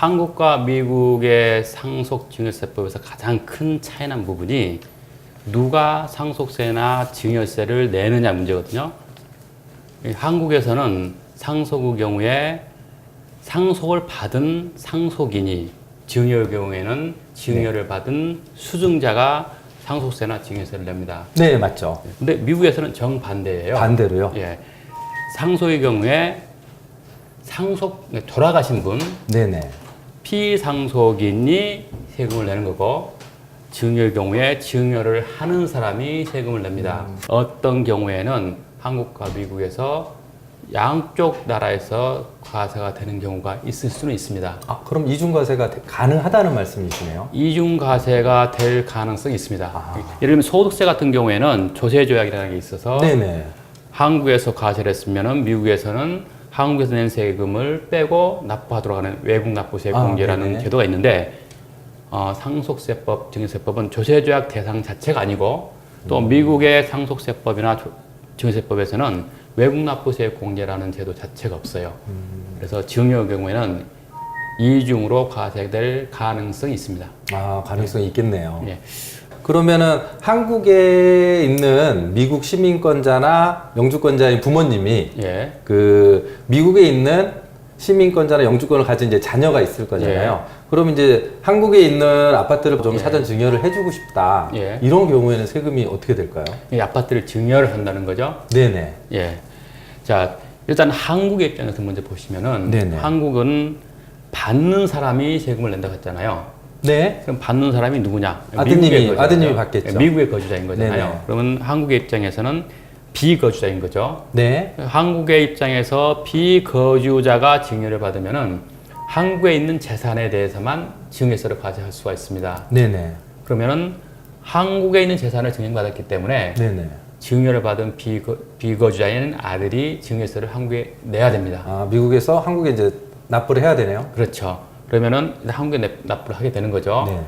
한국과 미국의 상속증여세법에서 가장 큰 차이난 부분이 누가 상속세나 증여세를 내느냐 문제거든요. 한국에서는 상속의 경우에 상속을 받은 상속인이, 증여의 경우에는 증여를 받은 수증자가 상속세나 증여세를 냅니다. 네, 맞죠. 근데 미국에서는 정반대예요. 반대로요? 예. 상속의 경우에 돌아가신 분, 네네. 피상속인이 세금을 내는 거고, 증여의 경우에 증여를 하는 사람이 세금을 냅니다. 어떤 경우에는 한국과 미국에서 양쪽 나라에서 과세가 되는 경우가 있을 수는 있습니다. 아, 그럼 이중과세가 가능하다는 말씀이시네요? 이중과세가 될 가능성이 있습니다. 아. 예를 들면 소득세 같은 경우에는 조세조약이라는 게 있어서 네네. 한국에서 과세를 했으면 미국에서는 한국에서 낸 세금을 빼고 납부하도록 하는 외국 납부세 공제라는 네네. 제도가 있는데, 상속세법, 증여세법은 조세조약 대상 자체가 아니고, 또 미국의 상속세법이나 증여세법에서는 외국 납부세 공제라는 제도 자체가 없어요. 그래서 증여의 경우에는 이중으로 과세될 가능성이 있습니다. 아, 가능성이 있겠네요. 예. 그러면은 한국에 있는 미국 시민권자나 영주권자인 부모님이 예. 그 미국에 있는 시민권자나 영주권을 가진 이제 자녀가 있을 거잖아요. 그럼 이제 한국에 있는 아파트를 좀 예. 사전 증여를 해주고 싶다. 예. 이런 경우에는 세금이 어떻게 될까요? 이 아파트를 증여를 한다는 거죠. 네네. 예. 자, 일단 한국의 입장에서 먼저 보시면은, 네네. 한국은 받는 사람이 세금을 낸다고 했잖아요. 네. 그럼 받는 사람이 누구냐? 아드님이 거주자죠. 받겠죠. 미국의 거주자인 거잖아요. 네네. 그러면 한국의 입장에서는 비거주자인 거죠. 네. 한국의 입장에서 비거주자가 증여를 받으면은 한국에 있는 재산에 대해서만 증여세를 과세할 수가 있습니다. 네네. 그러면은 한국에 있는 재산을 증여받았기 때문에 네네. 증여를 받은 비거주자인 아들이 증여세를 한국에 내야 됩니다. 아, 미국에서 한국에 이제 납부를 해야 되네요. 그렇죠. 그러면은 한국에 납부를 하게 되는 거죠. 네.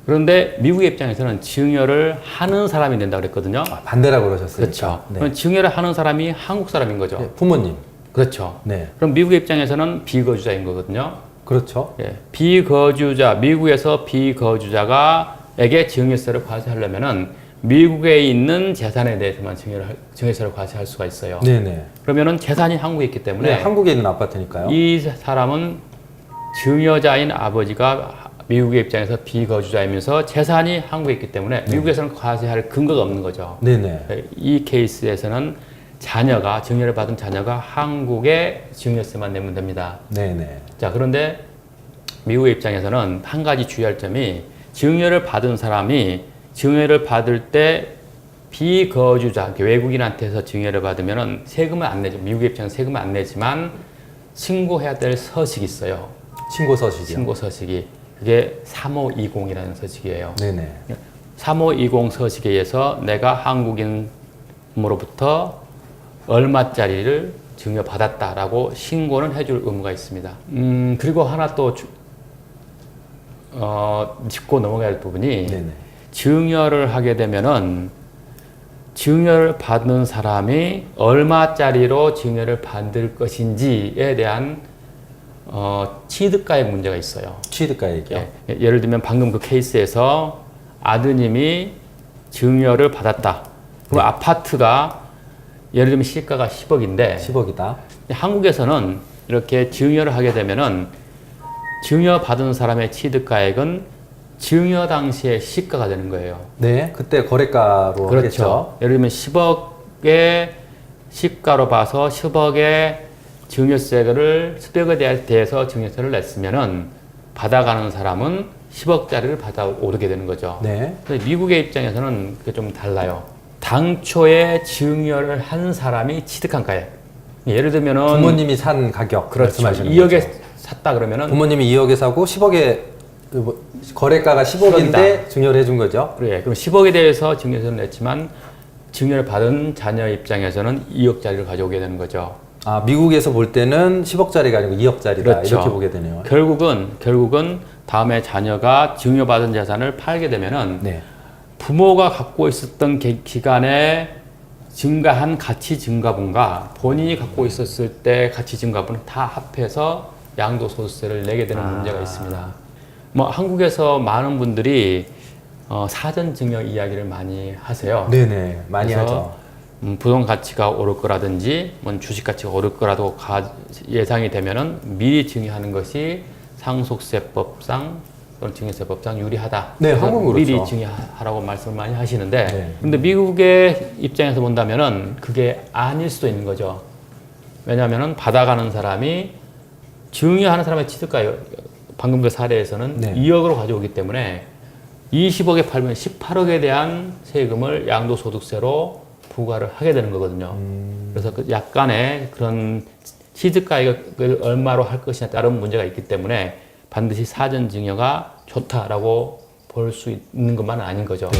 그런데 미국의 입장에서는 증여를 하는 사람이 낸다고 그랬거든요. 아, 반대라고 그러셨으니까. 그렇죠. 네. 그럼 증여를 하는 사람이 한국 사람인 거죠. 네, 부모님. 그렇죠. 네. 그럼 미국의 입장에서는 비거주자인 거거든요. 그렇죠. 예. 미국에서 비거주자에게 증여세를 과세하려면은 미국에 있는 재산에 대해서만 증여세를 과세할 수가 있어요. 네네. 그러면은 재산이 한국에 있기 때문에 네, 한국에 있는 아파트니까요. 이 사람은 증여자인 아버지가 미국의 입장에서 비거주자이면서 재산이 한국에 있기 때문에 미국에서는 과세할 근거가 없는 거죠. 네네. 이 케이스에서는 증여를 받은 자녀가 한국에 증여세만 내면 됩니다. 네네. 자, 그런데 미국의 입장에서는 한 가지 주의할 점이, 증여를 받은 사람이 증여를 받을 때 비거주자, 외국인한테서 증여를 받으면 세금을 안 내죠. 미국의 입장에서 세금을 안 내지만 신고해야 될 서식이 있어요. 신고 서식이요. 신고 서식이. 그게 3520이라는 서식이에요. 네네. 3520 서식에 의해서 내가 한국인으로부터 얼마짜리를 증여받았다라고 신고는 해줄 의무가 있습니다. 그리고 하나 또 짚고 넘어가야 할 부분이, 네네. 증여를 하게 되면은 증여를 받는 사람이 얼마짜리로 증여를 받을 것인지에 대한 취득가액 문제가 있어요. 취득가액이요. 예, 예를 들면 방금 그 케이스에서 아드님이 증여를 받았다. 그럼 네. 아파트가 예를 들면 시가가 10억인데 10억이다. 한국에서는 이렇게 증여를 하게 되면은 증여 받은 사람의 취득가액은 증여 당시의 시가가 되는 거예요. 네. 그때 거래가로 그렇죠. 하겠죠. 예를 들면 10억의 시가로 봐서 10억의 증여세를 10억에 대해서 증여세를 냈으면은 받아가는 사람은 10억짜리를 받아오르게 되는 거죠. 네. 근데 미국의 입장에서는 그게 좀 달라요. 당초에 증여를 한 사람이 취득한 가액. 예를 들면은 부모님이 산 가격 그렇죠. 말씀하시는 2억에 거죠. 샀다 그러면은 부모님이 2억에 사고 10억에 거래가가 10억인데 증여를 해준 거죠. 그래. 그럼 10억에 대해서 증여세를 냈지만 증여를 받은 자녀 입장에서는 2억짜리를 가져오게 되는 거죠. 아, 미국에서 볼 때는 10억짜리가 아니고 2억짜리다. 그렇죠. 이렇게 보게 되네요. 결국은 다음에 자녀가 증여받은 재산을 팔게 되면은 네. 부모가 갖고 있었던 기간에 증가한 가치 증가분과 본인이 갖고 있었을 때 가치 증가분을 다 합해서 양도소득세를 내게 되는 문제가 있습니다. 뭐 한국에서 많은 분들이 사전 증여 이야기를 많이 하세요. 네네, 많이 그래서, 하죠. 부동 가치가 오를 거라든지, 뭐 주식 가치가 오를 거라도 예상이 되면은 미리 증여하는 것이 상속세법상 또는 증여세법상 유리하다. 네, 그래서 한국은 미리 그렇죠. 증여하라고 말씀을 많이 하시는데, 네. 근데 미국의 입장에서 본다면은 그게 아닐 수도 있는 거죠. 왜냐하면은 받아가는 사람이 증여하는 사람의 취득가 방금 그 사례에서는 네. 2억으로 가져오기 때문에 20억에 팔면 18억에 대한 세금을 양도소득세로 부과를 하게 되는 거거든요. 그래서 그 약간의 그런 취득가액을 얼마로 할 것이냐에 따른 문제가 있기 때문에 반드시 사전 증여가 좋다라고 볼 수 있는 것만은 아닌 거죠.